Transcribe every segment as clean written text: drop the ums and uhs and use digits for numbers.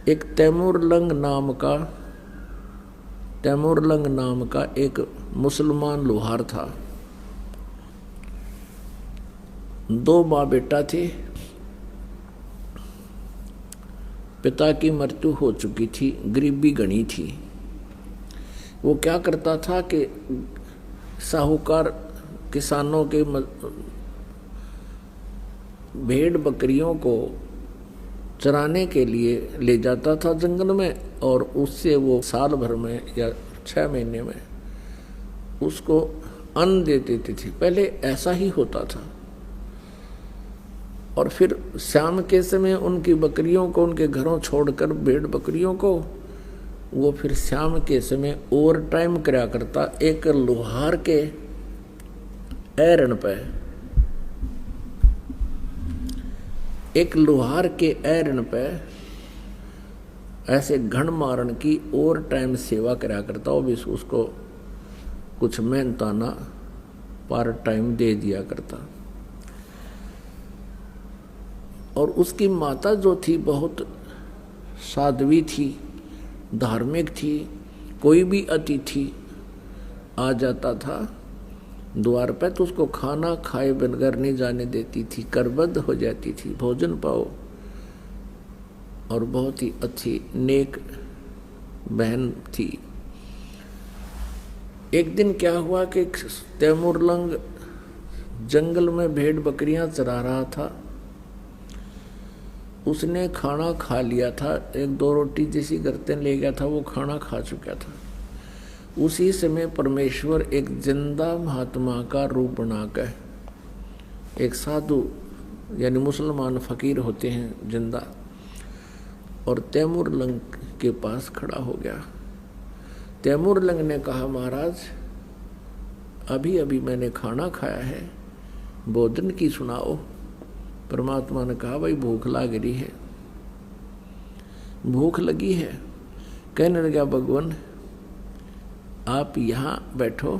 एक तैमूरलंग नाम का एक मुसलमान लोहार था। 2 माँ बेटा थे। पिता की मृत्यु हो चुकी थी, गरीबी घनी थी। वो क्या करता था कि साहूकार किसानों के भेड़ बकरियों को चराने के लिए ले जाता था जंगल में, और उससे वो साल भर में या 6 महीने में उसको अन्न दे देती थी। पहले ऐसा ही होता था। और फिर शाम के समय उनकी बकरियों को उनके घरों छोड़कर भेड़ बकरियों को वो फिर शाम के समय ओवर टाइम कराया करता एक लोहार के ऐरण पे। एक लोहार के ऐरण पे ऐसे घण मारण की ओवर टाइम सेवा कराया करता। वो भी उसको कुछ मेहनताना पार्ट टाइम दे दिया करता। और उसकी माता जो थी बहुत साध्वी थी, धार्मिक थी। कोई भी अतिथि आ जाता था द्वार पे तो उसको खाना खाए बगैर नहीं जाने देती थी, करबद्ध हो जाती थी, भोजन पाओ। और बहुत ही अच्छी नेक बहन थी। एक दिन क्या हुआ कि तैमूरलंग जंगल में भेड़ बकरियां चरा रहा था। उसने खाना खा लिया था, 1-2 रोटी जैसी गर्दन ले गया था, वो खाना खा चुका था। उसी समय परमेश्वर एक जिंदा महात्मा का रूप बनाकर, एक साधु यानी मुसलमान फकीर होते हैं जिंदा, और तैमूरलंग के पास खड़ा हो गया। तैमूरलंग ने कहा, महाराज अभी अभी मैंने खाना खाया है, भोजन की सुनाओ। परमात्मा ने कहा, भाई भूख लग रही है, भूख लगी है। कहने लगा, भगवान आप यहाँ बैठो,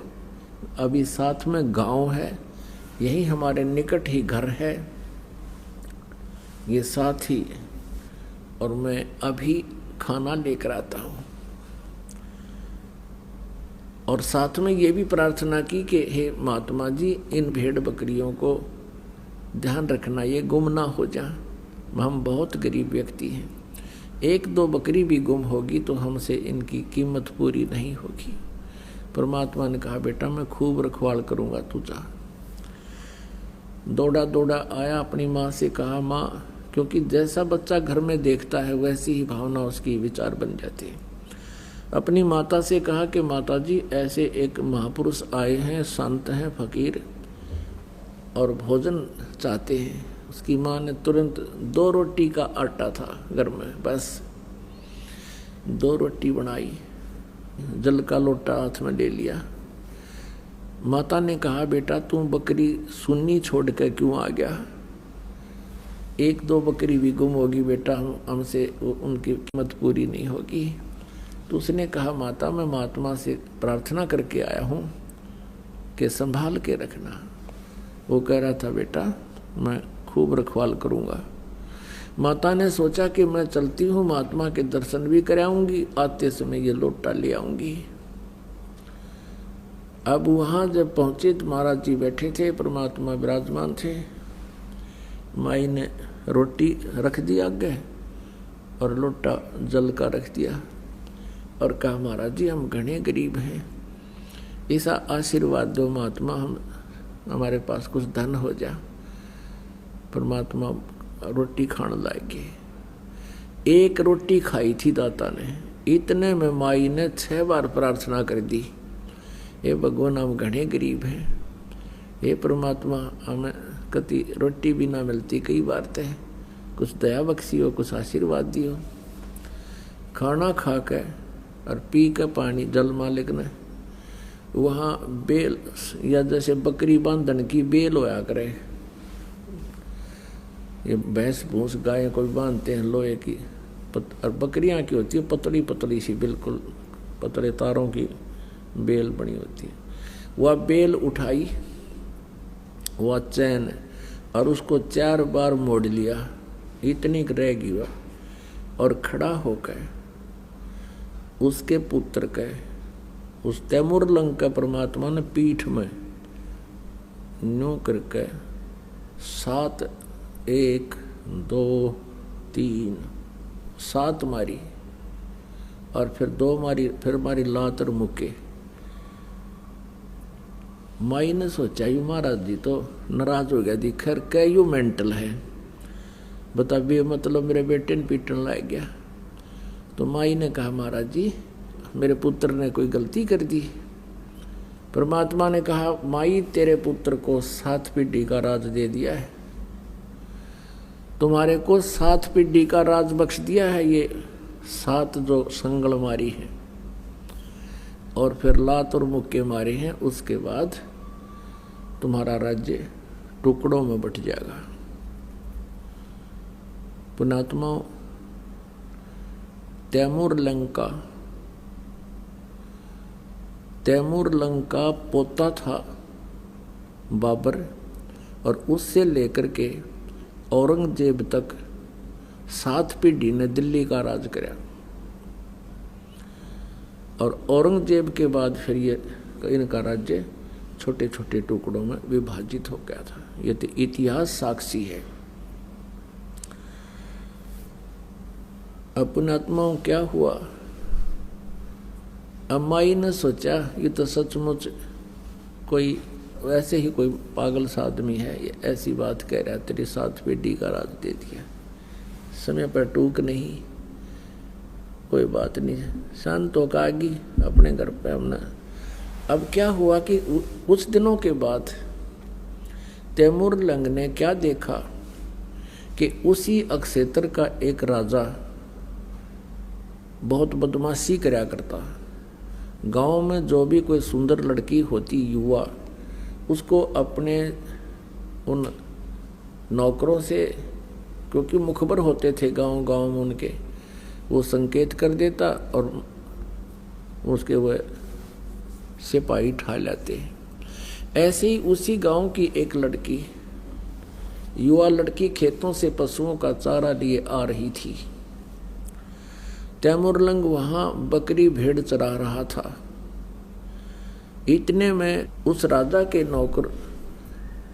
अभी साथ में गांव है, यही हमारे निकट ही घर है, ये साथ ही, और मैं अभी खाना लेकर आता हूँ। और साथ में ये भी प्रार्थना की कि हे महात्मा जी, इन भेड़ बकरियों को ध्यान रखना, ये गुम ना हो जाए, हम बहुत गरीब व्यक्ति हैं, 1-2 बकरी भी गुम होगी तो हमसे इनकी कीमत पूरी नहीं होगी। परमात्मा ने कहा, बेटा मैं खूब रखवाल करूंगा, तू जा। दौड़ा दौड़ा आया, अपनी माँ से कहा, माँ, क्योंकि जैसा बच्चा घर में देखता है वैसी ही भावना उसकी विचार बन जाती है। अपनी माता से कहा कि माता जी, ऐसे एक महापुरुष आए हैं, संत हैं, फकीर, और भोजन चाहते हैं। उसकी माँ ने तुरंत 2 रोटी का आटा था घर में, बस 2 रोटी बनाई, जल का लोटा हाथ में ले लिया। माता ने कहा, बेटा तू बकरी सुन्नी छोड़ कर क्यों आ गया? 1-2 बकरी भी गुम होगी बेटा, हमसे उनकी कीमत पूरी नहीं होगी। तो उसने कहा, माता मैं महात्मा से प्रार्थना करके आया हूँ कि संभाल के रखना। वो कह रहा था, बेटा मैं खूब रखवाल करूँगा। माता ने सोचा कि मैं चलती हूँ, महात्मा के दर्शन भी कराऊंगी, आते समय ये लोटा ले आऊंगी। अब वहाँ जब पहुँचे तो महाराज जी बैठे थे, परमात्मा विराजमान थे। माई ने रोटी रख दी आगे और लोटा जल का रख दिया और कहा, महाराज जी हम घने गरीब हैं, ऐसा आशीर्वाद दो महात्मा, हम हमारे पास कुछ धन हो जा। परमात्मा रोटी खाने लागे। 1 रोटी खाई थी दाता ने, इतने में माई ने 6 बार प्रार्थना कर दी, हे भगवान हम घने गरीब हैं, हे परमात्मा हमें कति रोटी भी ना मिलती, कई बार ते कुछ दया बख्शी, कुछ आशीर्वाद दियो। खाना खा के और पी के पानी जल मालिक ने वहाँ बेल, या जैसे बकरी बांधन की बेल होया करे, ये भैंस भूस गाय कोई बांधते हैं लोहे की, और बकरियां की होती है पतली पतली सी, बिल्कुल पतले तारों की बेल बनी होती है। वह बेल उठाई, वह चैन, और उसको 4 बार मोड़ लिया, इतनी रहेगी वह, और खड़ा होकर उसके पुत्र के उस तैमूर लंग का परमात्मा ने पीठ में न्यू करके 7 1 2 3 7 मारी और फिर 2 मारी, फिर मारी लात और मुक्के। माई ने सोचा यू महाराज जी तो नाराज हो गया, दी खैर कै यू मेंटल है, बता भी मतलब मेरे बेटे ने पीटन लाग गया। तो माई ने कहा महाराज जी मेरे पुत्र ने कोई गलती कर दी। परमात्मा ने कहा माई तेरे पुत्र को 7 पीढ़ी का राज दे दिया है, तुम्हारे को 7 पीढ़ी का राज बख्श दिया है, ये 7 जो संगल मारी है और फिर लात और मुक्के मारे हैं, उसके बाद तुम्हारा राज्य टुकड़ों में बट जाएगा। पुणात्माओं, तैमूर लंका पोता था बाबर, और उससे लेकर के औरंगजेब तक 7 पीढ़ी ने दिल्ली का राज कराया। और औरंगजेब के बाद फिर ये इनका राज्य छोटे छोटे टुकड़ों में विभाजित हो गया था। ये तो इतिहास साक्षी है। अपने आत्माओं क्या हुआ, अम्माई ने सोचा ये तो सचमुच कोई वैसे ही कोई पागल सा आदमी है, ये ऐसी बात कह रहा है, तेरी 7 पीढ़ी का राज दे दिया, समय पर टूक नहीं, कोई बात नहीं, शांत होकर आ गई अपने घर पे हमने। अब क्या हुआ कि कुछ दिनों के बाद तैमूर लंग ने क्या देखा कि उसी अक्षेत्र का एक राजा बहुत बदमाशी करया करता। गांव में जो भी कोई सुंदर लड़की होती युवा, उसको अपने उन नौकरों से, क्योंकि मुखबर होते थे गांव गांव में उनके, वो संकेत कर देता और उसके वह सिपाही ठा लाते। ऐसे ही उसी गांव की एक लड़की, युवा लड़की, खेतों से पशुओं का चारा लिए आ रही थी। तैमूर लंग वहां बकरी भेड़ चरा रहा था। इतने में उस राजा के नौकर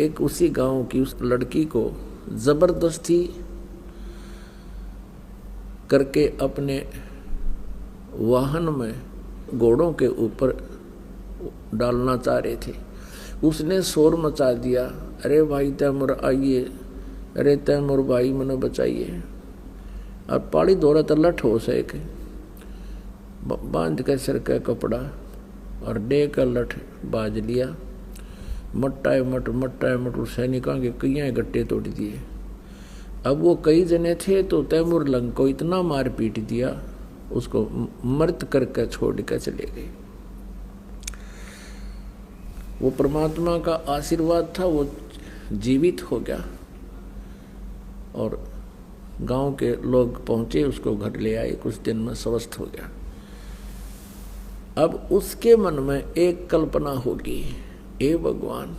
एक उसी गांव की उस लड़की को जबरदस्ती करके अपने वाहन में घोड़ों के ऊपर डालना चाह रहे थे। उसने शोर मचा दिया, अरे भाई तैमूर आइए, अरे तैमूर भाई मने बचाइए। और पाड़ी दौरा तो लठ हो सके, बांध के सिर का कपड़ा और डे का लठ बाज लिया, मट्टा मट सैनिकों के कई गट्टे तोड़ दिए। अब वो कई जने थे तो तैमूर लंग को इतना मार पीट दिया, उसको मृत करके छोड़ कर चले गए। वो परमात्मा का आशीर्वाद था, वो जीवित हो गया और गांव के लोग पहुंचे, उसको घर ले आए, कुछ दिन में स्वस्थ हो गया। अब उसके मन में एक कल्पना होगी, ए भगवान,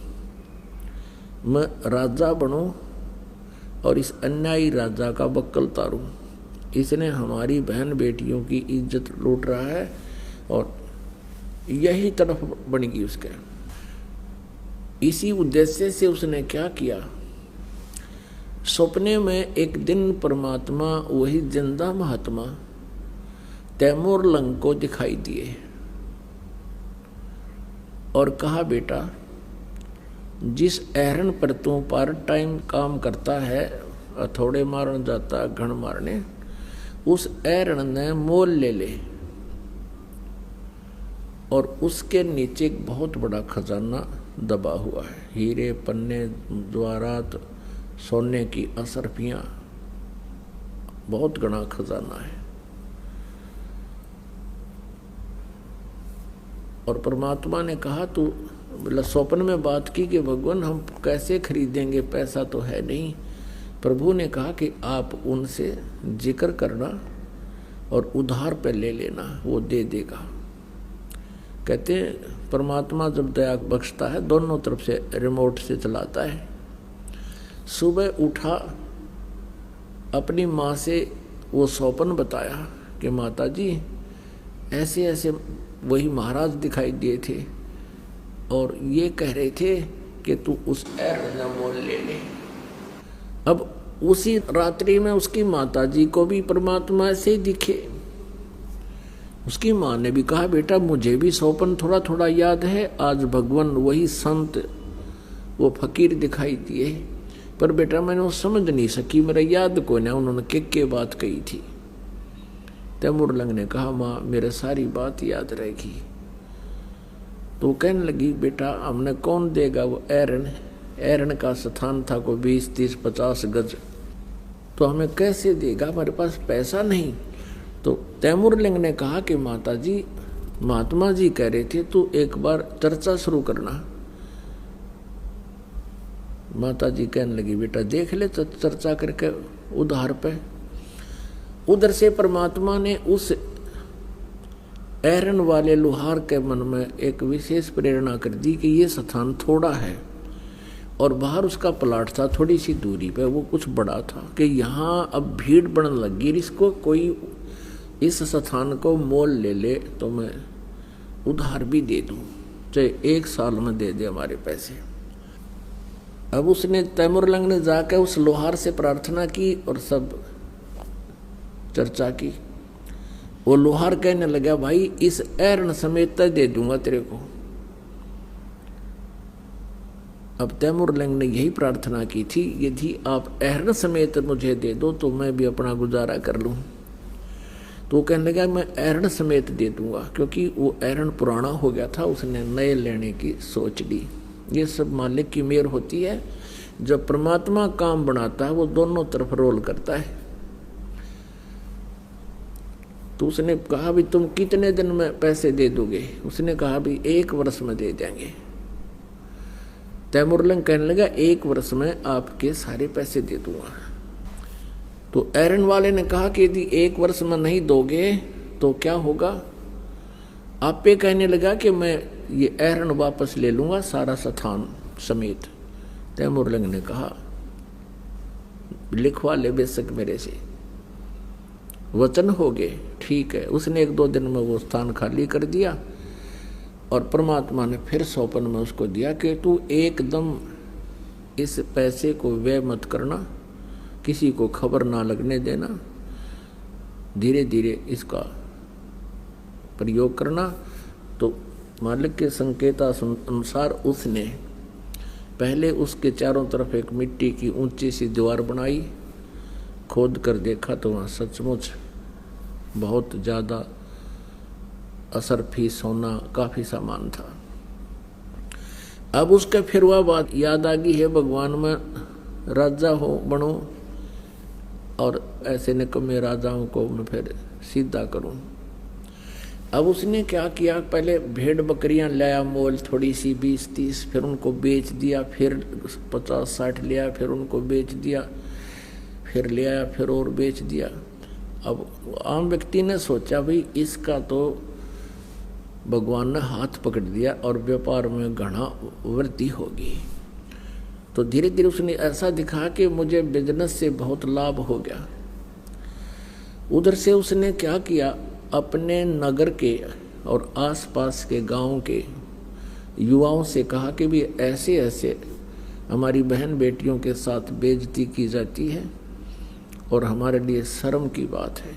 मैं राजा बनूं और इस अन्यायी राजा का बक्कल तारूं। इसने हमारी बहन बेटियों की इज्जत लूट रहा है और यही तरफ बनेगी उसके। इसी उद्देश्य से उसने क्या किया, सपने में एक दिन परमात्मा वही जिंदा महात्मा तैमूर लंग को दिखाई दिए और कहा, बेटा जिस एहरन पर तू पार्ट टाइम काम करता है, हथौड़े मारन जाता घण मारने, उस एहरन ने मोल ले ले और उसके नीचे एक बहुत बड़ा खजाना दबा हुआ है, हीरे पन्ने जवाहरात सोने की असरफियां, बहुत घना खजाना है। और परमात्मा ने कहा, तू स्वप्न में बात की कि भगवान हम कैसे खरीदेंगे, पैसा तो है नहीं। प्रभु ने कहा कि आप उनसे जिक्र करना और उधार पे ले लेना, वो दे देगा। कहते परमात्मा जब दया बख्शता है दोनों तरफ से रिमोट से चलाता है। सुबह उठा, अपनी माँ से वो सौपन बताया कि माता जी ऐसे ऐसे वही महाराज दिखाई दिए थे और ये कह रहे थे कि तू उस ऐरण मोल ले ले। अब उसी रात्रि में उसकी माता जी को भी परमात्मा ऐसे ही दिखे। उसकी माँ ने भी कहा बेटा मुझे भी सौपन थोड़ा थोड़ा याद है, आज भगवान वही संत वो फकीर दिखाई दिए, पर बेटा मैंने वो समझ नहीं सकी, मेरा याद को ना उन्होंने के बात कही थी। तैमूरलंग ने कहा माँ मेरे सारी बात याद रहेगी। तो कहने लगी बेटा हमने कौन देगा वो ऐरण, ऐरण का स्थान था को 20, 30, 50 गज, तो हमें कैसे देगा, हमारे पास पैसा नहीं। तो तैमूरलंग ने कहा कि माता जी महात्मा जी कह रहे थे तू एक बार चर्चा शुरू करना। माता जी कहने लगी बेटा देख ले तो चर्चा करके उधार पे। उधर से परमात्मा ने उस ऐरण वाले लोहार के मन में एक विशेष प्रेरणा कर दी कि ये स्थान थोड़ा है और बाहर उसका प्लाट था थोड़ी सी दूरी पे, वो कुछ बड़ा था कि यहाँ अब भीड़ बढ़ने लगी, इसको कोई इस स्थान को मोल ले ले तो मैं उधार भी दे दूँ, चाहे 1 साल में दे दे हमारे पैसे। अब उसने तैमूरलंग ने जाकर उस लोहार से प्रार्थना की और सब चर्चा की। वो लोहार कहने लगा भाई इस ऐरण समेत दे दूंगा तेरे को। अब तैमूरलंग ने यही प्रार्थना की थी, यदि आप ऐरण समेत मुझे दे दो तो मैं भी अपना गुजारा कर लूं। तो वो कहने लगा मैं ऐरण समेत दे दूंगा, क्योंकि वो ऐरण पुराना हो गया था, उसने नए लेने की सोच ली। ये सब मालिक की मेहर होती है, जब परमात्मा काम बनाता है वो दोनों तरफ रोल करता है। तो उसने कहा भी तुम कितने दिन में पैसे दे दोगे, उसने कहा भी 1 वर्ष में दे देंगे। तैमूरलंग कहने लगा 1 वर्ष में आपके सारे पैसे दे दूंगा। तो ऐरण वाले ने कहा कि यदि 1 वर्ष में नहीं दोगे तो क्या होगा। आप पे कहने लगा कि मैं ये ऐरण वापस ले लूंगा सारा स्थान समेत। तैमूरलंग ने कहा लिखवा ले बेशक मेरे से, वचन हो गए, ठीक है। उसने 1-2 दिन में वो स्थान खाली कर दिया और परमात्मा ने फिर सौपन में उसको दिया कि तू एकदम इस पैसे को व्यय मत करना, किसी को खबर ना लगने देना, धीरे धीरे इसका प्रयोग करना। तो मालिक के संकेत अनुसार उसने पहले उसके चारों तरफ एक मिट्टी की ऊंची सी दीवार बनाई। खोद कर देखा तो वहाँ सचमुच बहुत ज़्यादा असरफी सोना काफ़ी सामान था। अब उसके फिर वह बात याद आ गई है, भगवान में राजा हो बनो और ऐसे निकम्मे राजाओं को मैं फिर सीधा करूं। अब उसने क्या किया, पहले भेड़ बकरियां लाया मोल थोड़ी सी 20-30, फिर उनको बेच दिया, फिर 50-60 लिया, फिर उनको बेच दिया, फिर ले आया, फिर और बेच दिया। अब आम व्यक्ति ने सोचा भाई इसका तो भगवान ने हाथ पकड़ दिया और व्यापार में घना वृद्धि होगी। तो धीरे धीरे उसने ऐसा दिखा कि मुझे बिजनेस से बहुत लाभ हो गया। उधर से उसने क्या किया, अपने नगर के और आसपास के गांव के युवाओं से कहा कि भी ऐसे ऐसे हमारी बहन बेटियों के साथ बेइज्जती की जाती है और हमारे लिए शर्म की बात है,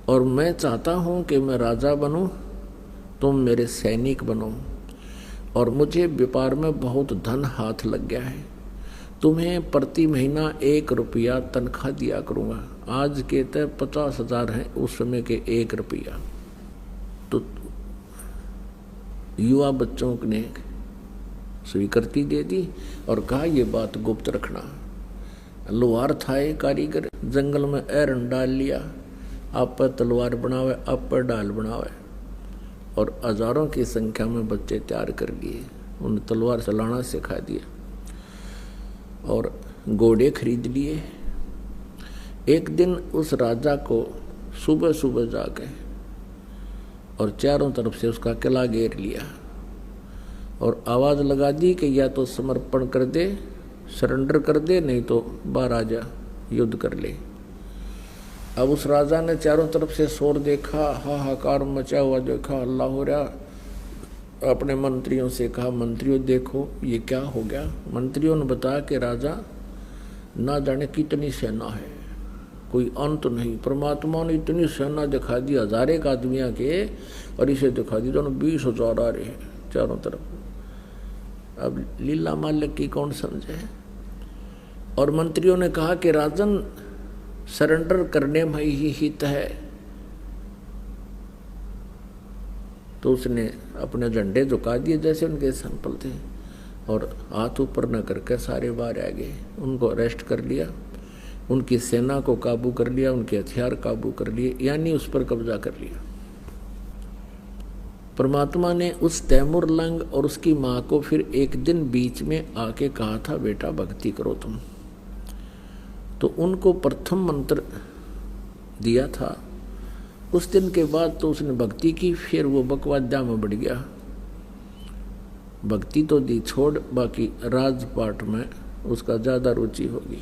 और मैं चाहता हूं कि मैं राजा बनूं, तुम मेरे सैनिक बनो, और मुझे व्यापार में बहुत धन हाथ लग गया है, तुम्हें प्रति महीना 1 रुपया तनख्वाह दिया करूँगा। आज के तय 50,000 हैं, उस समय के 1 रुपया। तो युवा बच्चों ने स्वीकृति दे दी और कहा ये बात गुप्त रखना। लोहार था एक कारीगर, जंगल में ऐरण डाल लिया, आप पर तलवार बनावे, आप पर डाल बनावे, और हजारों की संख्या में बच्चे तैयार कर लिए, उन्हें तलवार चलाना सिखा दिया और घोड़े खरीद लिए। एक दिन उस राजा को सुबह सुबह जाके और चारों तरफ से उसका किला घेर लिया और आवाज़ लगा दी कि या तो समर्पण कर दे, सरेंडर कर दे, नहीं तो बाहर आ जा, युद्ध कर ले। अब उस राजा ने चारों तरफ से शोर देखा, हाहाकार मचा हुआ देखा, हल्ला हो रहा। अपने मंत्रियों से कहा, मंत्रियों देखो ये क्या हो गया। मंत्रियों ने बताया कि राजा ना जाने कितनी सेना है, कोई अंत नहीं। परमात्मा ने इतनी सेना दिखा दी, 1000 आदमियों के, और इसे दिखा दी दोनों 20,000 आ रहे हैं चारों तरफ। अब लीला मालिक की कौन समझे। और मंत्रियों ने कहा कि राजन सरेंडर करने में ही हित है। तो उसने अपने झंडे झुका दिए जैसे उनके सैंपल थे, और हाथ ऊपर न करके सारे बाहर आ गए। उनको अरेस्ट कर लिया, उनकी सेना को काबू कर लिया, उनके हथियार काबू कर लिए, यानी उस पर कब्जा कर लिया। परमात्मा ने उस तैमूर लंग और उसकी माँ को फिर एक दिन बीच में आके कहा था, बेटा भक्ति करो तुम। तो उनको प्रथम मंत्र दिया था। उस दिन के बाद तो उसने भक्ति की, फिर वो बकवाद्या में बढ़ गया। भक्ति तो दी छोड़, बाकी राजपाट में उसका ज़्यादा रुचि होगी।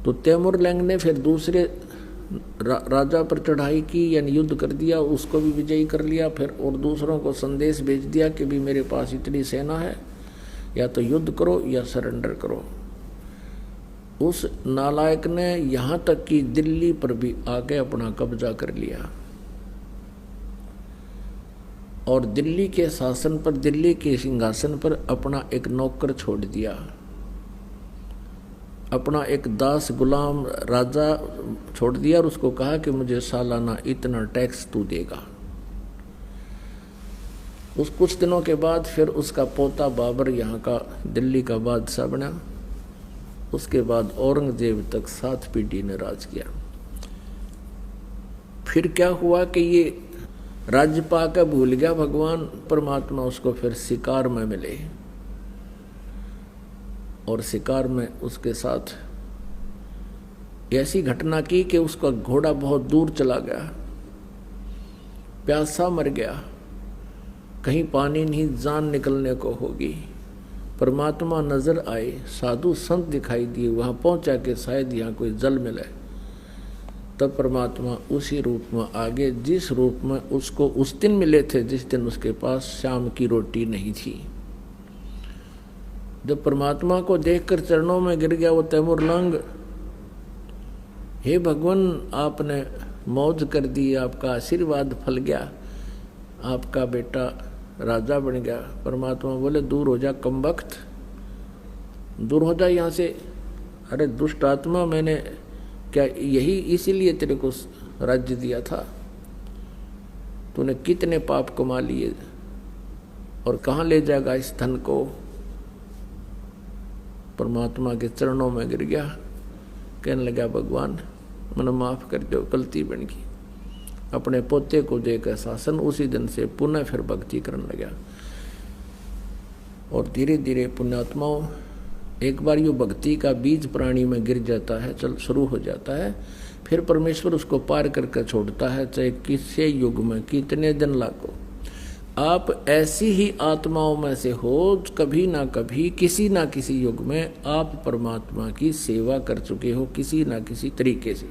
तो तैमूर लंग ने फिर दूसरे राजा पर चढ़ाई की, यानी युद्ध कर दिया, उसको भी विजयी कर लिया। फिर और दूसरों को संदेश भेज दिया कि भी मेरे पास इतनी सेना है, या तो युद्ध करो या सरेंडर करो। उस नालायक ने यहाँ तक कि दिल्ली पर भी आके अपना कब्जा कर लिया, और दिल्ली के शासन पर, दिल्ली के सिंहासन पर अपना एक नौकर छोड़ दिया, अपना एक दास गुलाम राजा छोड़ दिया, और उसको कहा कि मुझे सालाना इतना टैक्स तू देगा। उस कुछ दिनों के बाद फिर उसका पोता बाबर यहाँ का दिल्ली का बादशाह बना। उसके बाद औरंगजेब तक 7 पीढ़ी ने राज किया। फिर क्या हुआ कि ये राज्य पाकर भूल गया भगवान परमात्मा, उसको फिर शिकार में मिले, और शिकार में उसके साथ ऐसी घटना की कि उसका घोड़ा बहुत दूर चला गया, प्यासा मर गया, कहीं पानी नहीं, जान निकलने को होगी। परमात्मा नजर आए, साधु संत दिखाई दिए, वहां पहुंचा के शायद यहाँ कोई जल मिले। तब परमात्मा उसी रूप में आगे, जिस रूप में उसको उस दिन मिले थे जिस दिन उसके पास शाम की रोटी नहीं थी। जब परमात्मा को देखकर चरणों में गिर गया वो तैमूर लंग, हे भगवान आपने मौज कर दी, आपका आशीर्वाद फल गया, आपका बेटा राजा बन गया। परमात्मा बोले, दूर हो जा कमबख्त, दूर हो जा यहाँ से। अरे दुष्ट आत्मा, मैंने क्या यही इसीलिए तेरे को राज्य दिया था? तूने कितने पाप कमा लिए, और कहाँ ले जाएगा इस धन को? परमात्मा के चरणों में गिर गया, कहने लगा, भगवान मैंने माफ कर दो, गलती बन गई। अपने पोते को देकर शासन, उसी दिन से पुनः फिर भक्ति करने लगा। और धीरे धीरे पुण्यात्माओं, एक बार यो भक्ति का बीज प्राणी में गिर जाता है, चल शुरू हो जाता है, फिर परमेश्वर उसको पार करके छोड़ता है, चाहे किसी युग में कितने दिन लागो। आप ऐसी ही आत्माओं में से हो, कभी ना कभी किसी ना किसी युग में आप परमात्मा की सेवा कर चुके हो किसी ना किसी तरीके से।